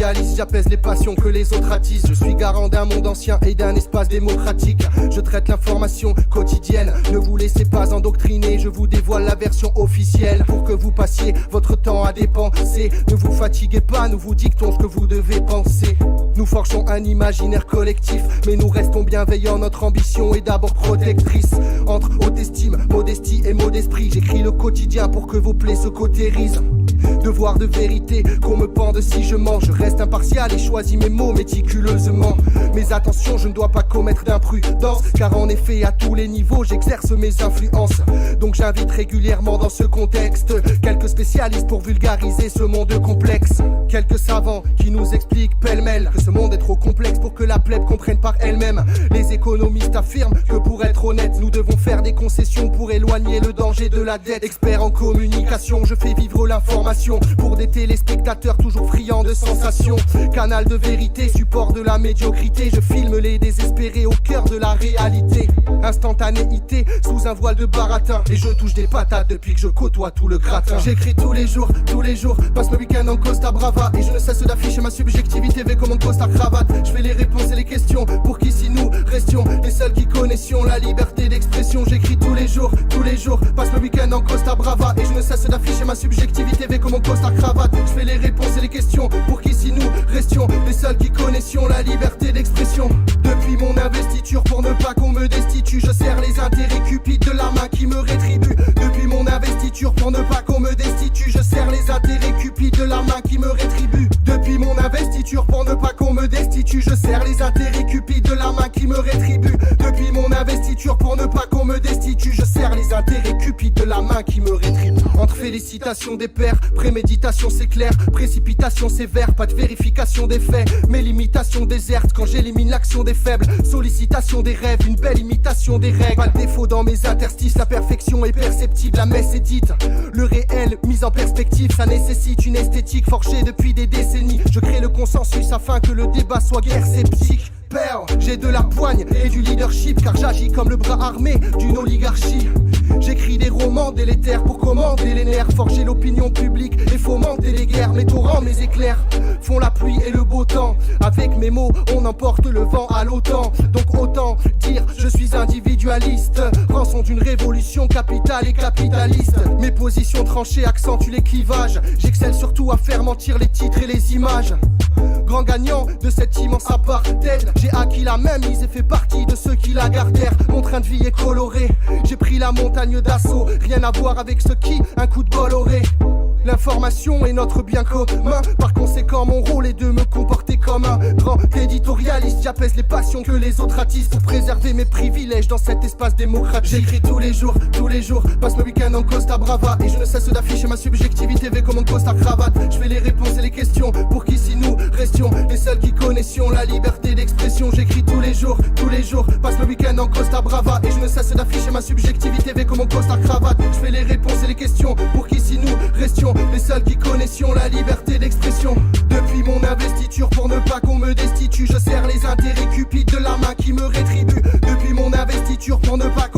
éditorialiste, j'apaise les passions que les autres attisent. Je suis garant d'un monde ancien et d'un espace démocratique. Je traite l'information quotidienne, ne vous laissez pas endoctriner. Je vous dévoile la version officielle pour que vous passiez votre temps à dépenser. Ne vous fatiguez pas, nous vous dictons ce que vous devez penser. Nous forgeons un imaginaire collectif, mais nous restons bienveillants, notre ambition est d'abord protectrice. Entre haute estime, modestie et mot d'esprit, j'écris le quotidien pour que vos plaies se cautérisent. Devoir de vérité, qu'on me pende si je mens. Je reste impartial et choisis mes mots méticuleusement. Mais attention, je ne dois pas commettre d'imprudence, car en effet à tous les niveaux j'exerce mes influences. Donc j'invite régulièrement dans ce contexte quelques spécialistes pour vulgariser ce monde complexe. Quelques savants qui nous expliquent pêle-mêle que ce monde est trop complexe pour que la plèbe comprenne par elle-même. Les économistes affirment que pour être honnête, nous devons faire des concessions pour éloigner le danger de la dette. Expert en communication, je fais vivre l'information pour des téléspectateurs toujours friands de sensations. Canal de vérité, support de la médiocrité, je filme les désespérés au cœur de la réalité. Instantanéité sous un voile de baratin, et je touche des patates depuis que je côtoie tout le gratin. J'écris tous les jours, passe le week-end en Costa Brava, et je ne cesse d'afficher ma subjectivité V comme en costard cravate. Je fais les réponses et les questions pour qu'ici nous restions les seuls qui connaissions la liberté d'expression. J'écris tous les jours, passe le week-end en Costa Brava, et je ne cesse d'afficher ma subjectivité V comme en costard cravate. Je fais les réponses et les questions pour qu'ici nous restions les seuls qui connaissions la liberté d'expression. Depuis mon investiture pour ne pas qu'on me destitue, je sers les intérêts cupides de la main qui me rétribue. Depuis mon investiture pour ne pas qu'on me destitue, je sers les intérêts cupides de la main qui me rétribue. Depuis mon investiture pour ne pas qu'on me destitue, je sers les intérêts cupides de la main qui me rétribue. Depuis mon investiture pour ne pas qu'on me destitue, je sers les intérêts cupides de la main qui me rétribue. Entre félicitations des pairs, préméditation c'est clair, précipitation sévère, pas de vérification des faits. Mes limitations désertes quand j'élimine l'action des faibles, sollicitation des rêves, une belle imitation des règles. Pas de défaut dans mes interstices, la perfection est perceptible, la messe est dite. Le réel mis en perspective, ça nécessite une esthétique forgée depuis des décennies. Je crée le consensus afin que le débat soit guère sceptique. J'ai de la poigne et du leadership, car j'agis comme le bras armé d'une oligarchie. J'écris des romans délétères pour commander les nerfs, forger l'opinion publique et fomenter les guerres. Mes torrents, mes éclairs font la pluie et le beau temps. Avec mes mots, on emporte le vent à l'OTAN. Donc autant dire, je suis individualiste, rançon d'une révolution capitale et capitaliste. Mes positions tranchées accentuent les clivages. J'excelle surtout à faire mentir les titres et les images. Grand gagnant de cette immense apartheid, j'ai acquis la même mise et fait partie de ceux qui la gardèrent. Mon train de vie est coloré, j'ai pris la montagne d'assaut. Rien à voir avec ceux qui un coup de bol auraient. L'information est notre bien commun, par conséquent mon rôle est de me comporter comme un grand éditorialiste. J'apaise les passions que les autres attisent pour préserver mes privilèges dans cet espace démocratique. J'écris tous les jours, passe le week-end en Costa Brava, et je ne cesse d'afficher ma subjectivité V comme en costard cravate. Je fais les réponses et les questions pour qu'ici nous restions les seuls qui connaissions la liberté d'expression. J'écris tous les jours, passe le week-end en Costa Brava, et je ne cesse d'afficher ma subjectivité V comme en costard cravate. Je fais les réponses et les questions pour qu'ici nous restions les seuls qui connaissions la liberté d'expression. Depuis mon investiture pour ne pas qu'on me destitue, je sers les intérêts cupides de la main qui me rétribue. Depuis mon investiture pour ne pas